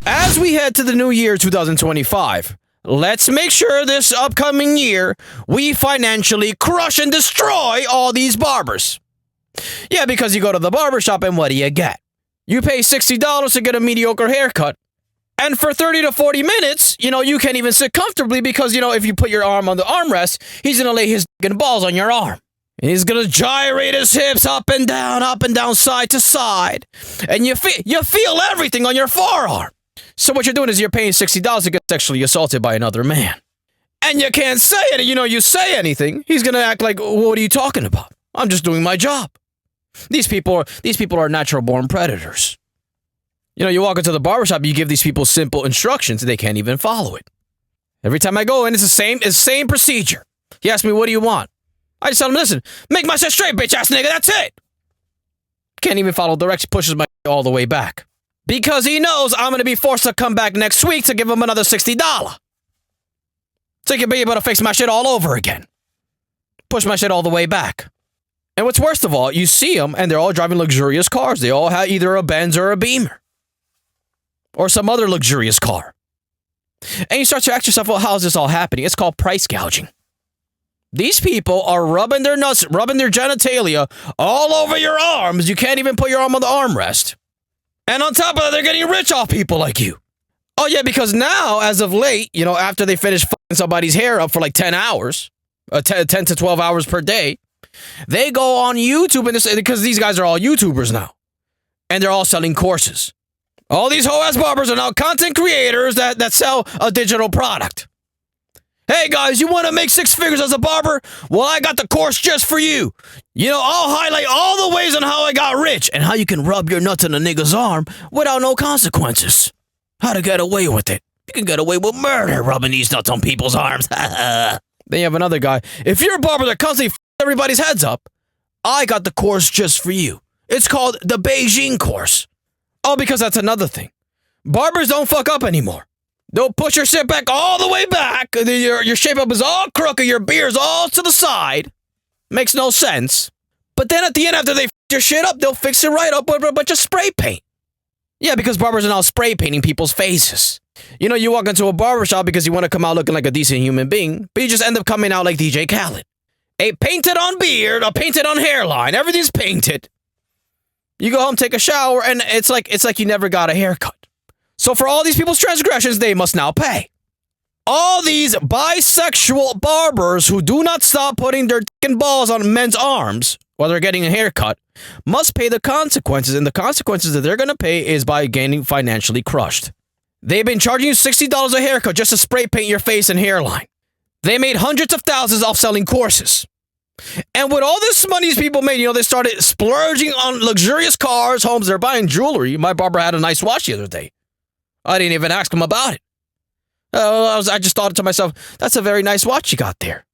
As we head to the new year 2025, let's make sure this upcoming year we financially crush and destroy all these barbers. Yeah, because you go to the barbershop and what do you get? You pay $60 to get a mediocre haircut. And for 30 to 40 minutes, you can't even sit comfortably because, if you put your arm on the armrest, he's going to lay his balls on your arm. And he's going to gyrate his hips up and down, side to side. And you feel everything on your forearm. So what you're doing is you're paying $60 to get sexually assaulted by another man. And you can't say it. You say anything, he's going to act like, what are you talking about? I'm just doing my job. These people are natural-born predators. You walk into the barbershop, you give these people simple instructions, they can't even follow it. Every time I go in, it's the same procedure. He asks me, what do you want? I just tell him, listen, make my shit straight, bitch-ass nigga, that's it. Can't even follow directions, pushes my all the way back. Because he knows I'm going to be forced to come back next week to give him another $60. So he can be able to fix my shit all over again. Push my shit all the way back. And what's worst of all, you see them, and they're all driving luxurious cars. They all have either a Benz or a Beamer. Or some other luxurious car. And you start to ask yourself, well, how is this all happening? It's called price gouging. These people are rubbing their nuts, rubbing their genitalia all over your arms. You can't even put your arm on the armrest. And on top of that, they're getting rich off people like you. Oh, yeah, because now, as of late, after they finish fucking somebody's hair up for like 10 hours, 10 to 12 hours per day, they go on YouTube, because these guys are all YouTubers now. And they're all selling courses. All these hoe-ass barbers are now content creators that sell a digital product. Hey guys, you want to make six figures as a barber? Well, I got the course just for you. I'll highlight all the ways on how I got rich and how you can rub your nuts in a nigga's arm without no consequences. How to get away with it. You can get away with murder rubbing these nuts on people's arms. Then you have another guy. If you're a barber that constantly everybody's heads up, I got the course just for you. It's called the Beijing course. Oh, because that's another thing. Barbers don't fuck up anymore. They'll push your shit back all the way back. Your shape-up is all crooked. Your beard's all to the side. Makes no sense. But then at the end, after they f*** your shit up, they'll fix it right up with a bunch of spray paint. Yeah, because barbers are now spray painting people's faces. You walk into a barbershop because you want to come out looking like a decent human being, but you just end up coming out like DJ Khaled. A painted-on beard, a painted-on hairline. Everything's painted. You go home, take a shower, and it's like you never got a haircut. So for all these people's transgressions, they must now pay. All these bisexual barbers who do not stop putting their dick and balls on men's arms while they're getting a haircut must pay the consequences, and the consequences that they're going to pay is by getting financially crushed. They've been charging you $60 a haircut just to spray paint your face and hairline. They made hundreds of thousands off selling courses. And with all this money these people made, they started splurging on luxurious cars, homes. They're buying jewelry. My barber had a nice watch the other day. I didn't even ask him about it. I just thought to myself, that's a very nice watch you got there.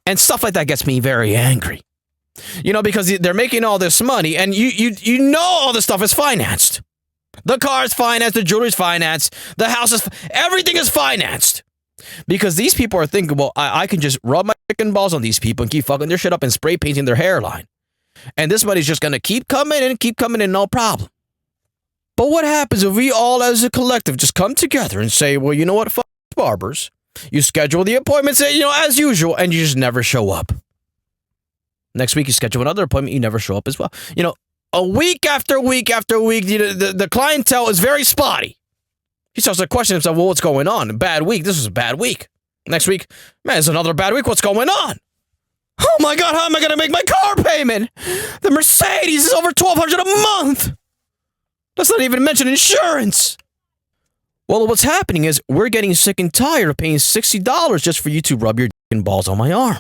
And stuff like that gets me very angry. Because they're making all this money, and you know all this stuff is financed. The car's financed, the jewelry's financed, the house is, everything is financed. Because these people are thinking, well, I can just rub my chicken balls on these people and keep fucking their shit up and spray painting their hairline. And this money's just going to keep coming in, no problem. But what happens if we all as a collective just come together and say, well, you know what, fuck barbers. You schedule the appointments, as usual, and you just never show up. Next week, you schedule another appointment, you never show up as well. A week after week after week, the clientele is very spotty. He starts to question himself, well, what's going on? A bad week. This was a bad week. Next week, man, it's another bad week. What's going on? Oh my God, how am I going to make my car payment? The Mercedes is over $1,200 a month. Let's not even mention insurance. Well, what's happening is we're getting sick and tired of paying $60 just for you to rub your dick balls on my arm.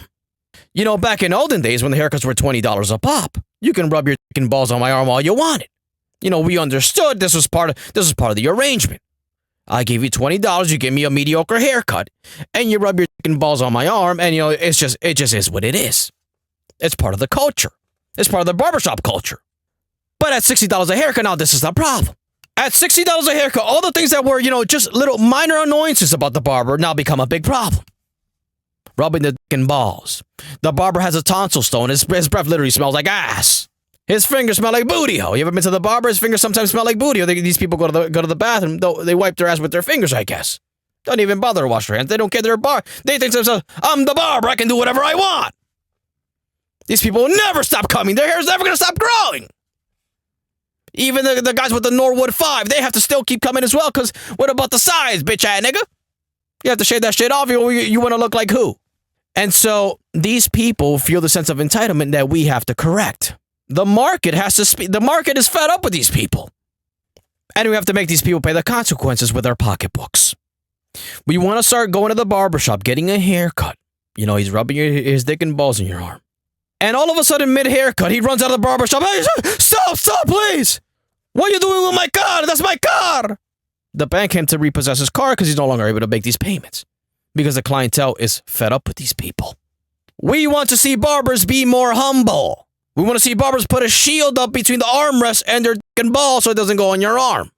Back in olden days when the haircuts were $20 a pop, you can rub your dick balls on my arm all you wanted. We understood this was part of the arrangement. I gave you $20, you give me a mediocre haircut, and you rub your dick and balls on my arm, and it just is what it is. It's part of the culture. It's part of the barbershop culture. But at $60 a haircut, now this is the problem. At $60 a haircut, all the things that were, just little minor annoyances about the barber now become a big problem. Rubbing the dick and balls. The barber has a tonsil stone. His breath literally smells like ass. His fingers smell like booty hole. You ever been to the barber? His fingers sometimes smell like booty hole. These people go to the bathroom. They wipe their ass with their fingers, I guess. Don't even bother to wash their hands. They don't care their bar. They think to themselves, I'm the barber. I can do whatever I want. These people will never stop coming. Their hair's never going to stop growing. Even the guys with the Norwood 5, they have to still keep coming as well, because what about the size, bitch-ass nigga? You have to shave that shit off. You want to look like who? And so these people feel the sense of entitlement that we have to correct. The market has to speak. The market is fed up with these people. And we have to make these people pay the consequences with our pocketbooks. We want to start going to the barbershop, getting a haircut. You know, he's rubbing his dick and balls in your arm. And all of a sudden, mid-haircut, he runs out of the barbershop. Hey, stop, please! What are you doing with my car? That's my car! The bank came to repossess his car because he's no longer able to make these payments. Because the clientele is fed up with these people. We want to see barbers be more humble. We want to see barbers put a shield up between the armrest and their dick and ball so it doesn't go on your arm.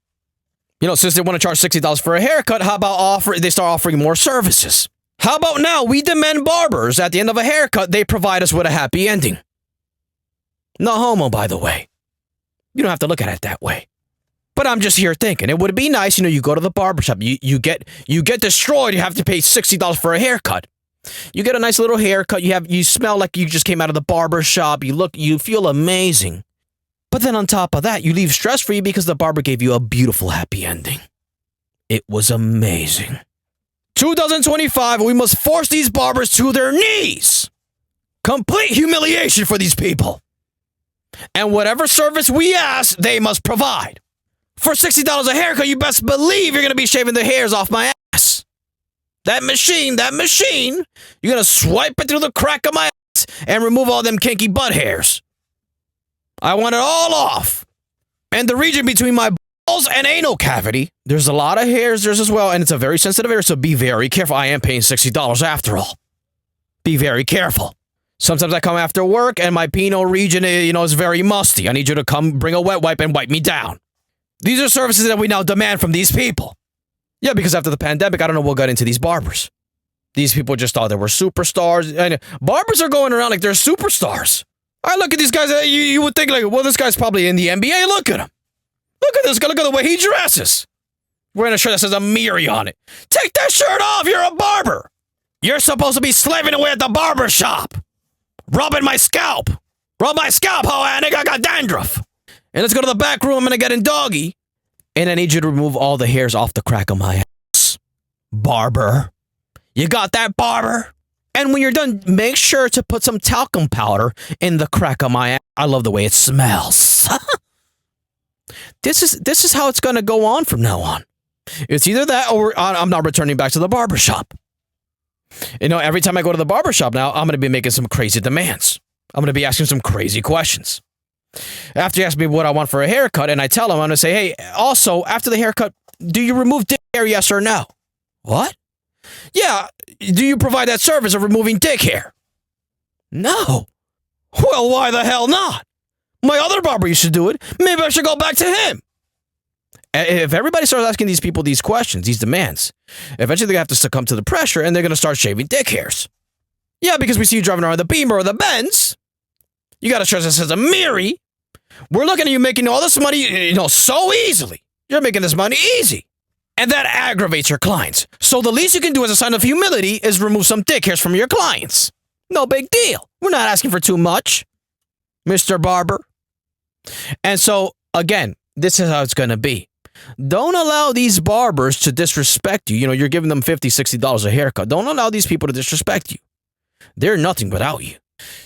You know, since they want to charge $60 for a haircut, how about they start offering more services? How about now we demand barbers at the end of a haircut, they provide us with a happy ending. No homo, by the way. You don't have to look at it that way. But I'm just here thinking, it would be nice, you know, you go to the barbershop, you get destroyed, you have to pay $60 for a haircut. You get a nice little haircut, you smell like you just came out of the barbershop, you feel amazing. But then on top of that, you leave stress-free because the barber gave you a beautiful happy ending. It was amazing. 2025, we must force these barbers to their knees. Complete humiliation for these people. And whatever service we ask, they must provide. For $60 a haircut, you best believe you're going to be shaving the hairs off my ass. That machine, you're going to swipe it through the crack of my ass and remove all them kinky butt hairs. I want it all off. And the region between my balls and anal cavity, there's a lot of hairs there as well, and it's a very sensitive area, so be very careful. I am paying $60 after all. Be very careful. Sometimes I come after work and my penile region, is very musty. I need you to come bring a wet wipe and wipe me down. These are services that we now demand from these people. Yeah, because after the pandemic, I don't know what got into these barbers. These people just thought they were superstars. And barbers are going around like they're superstars. I look at these guys, you would think like, well, this guy's probably in the NBA. Look at him. Look at this guy. Look at the way he dresses. Wearing a shirt that says Amiri on it. Take that shirt off. You're a barber. You're supposed to be slaving away at the barber shop. Rubbing my scalp. Rub my scalp, ho, nigga. I got dandruff. And let's go to the back room. I'm going to get in doggy. And I need you to remove all the hairs off the crack of my ass. Barber. You got that, barber? And when you're done, make sure to put some talcum powder in the crack of my ass. I love the way it smells. This is how it's going to go on from now on. It's either that or I'm not returning back to the barbershop. You know, every time I go to the barbershop now, I'm going to be making some crazy demands. I'm going to be asking some crazy questions. After you ask me what I want for a haircut, and I tell them, I'm going to say, hey, also, after the haircut, do you remove dick hair, yes or no? What? Yeah, do you provide that service of removing dick hair? No. Well, why the hell not? My other barber used to do it. Maybe I should go back to him. If everybody starts asking these people these questions, these demands, eventually they have to succumb to the pressure and they're going to start shaving dick hairs. Yeah, because we see you driving around the Beamer or the Benz. You got a shirt that says Amiri. We're looking at you making all this money, so easily. You're making this money easy. And that aggravates your clients. So the least you can do as a sign of humility is remove some dick hairs from your clients. No big deal. We're not asking for too much, Mr. Barber. And so, again, this is how it's going to be. Don't allow these barbers to disrespect you. You're giving them $50, $60 a haircut. Don't allow these people to disrespect you. They're nothing without you.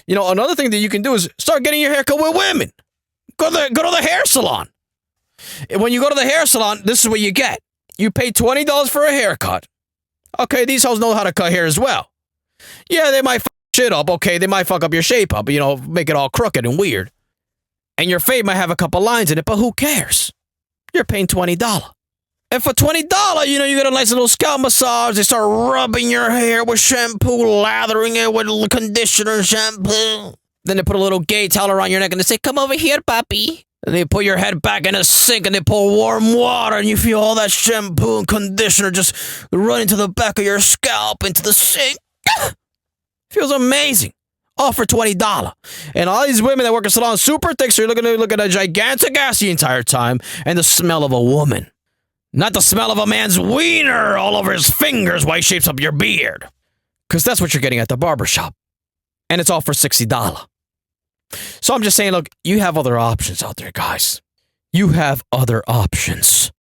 Another thing that you can do is start getting your haircut with women. Go to the hair salon. When you go to the hair salon, this is what you get. You pay $20 for a haircut. Okay, these hoes know how to cut hair as well. Yeah, they might fuck shit up. Okay, they might fuck up your shape up, make it all crooked and weird. And your fade might have a couple lines in it, but who cares? You're paying $20. And for $20, you get a nice little scalp massage. They start rubbing your hair with shampoo, lathering it with conditioner shampoo. Then they put a little gay towel around your neck and they say, come over here, papi. And they put your head back in a sink and they pour warm water and you feel all that shampoo and conditioner just running to the back of your scalp into the sink. Feels amazing. all for $20. And all these women that work in salon super thick, so you're looking to look at a gigantic ass the entire time, and the smell of a woman. Not the smell of a man's wiener all over his fingers while he shapes up your beard. Because that's what you're getting at the barbershop. And it's all for $60. So I'm just saying, look, you have other options out there, guys. You have other options.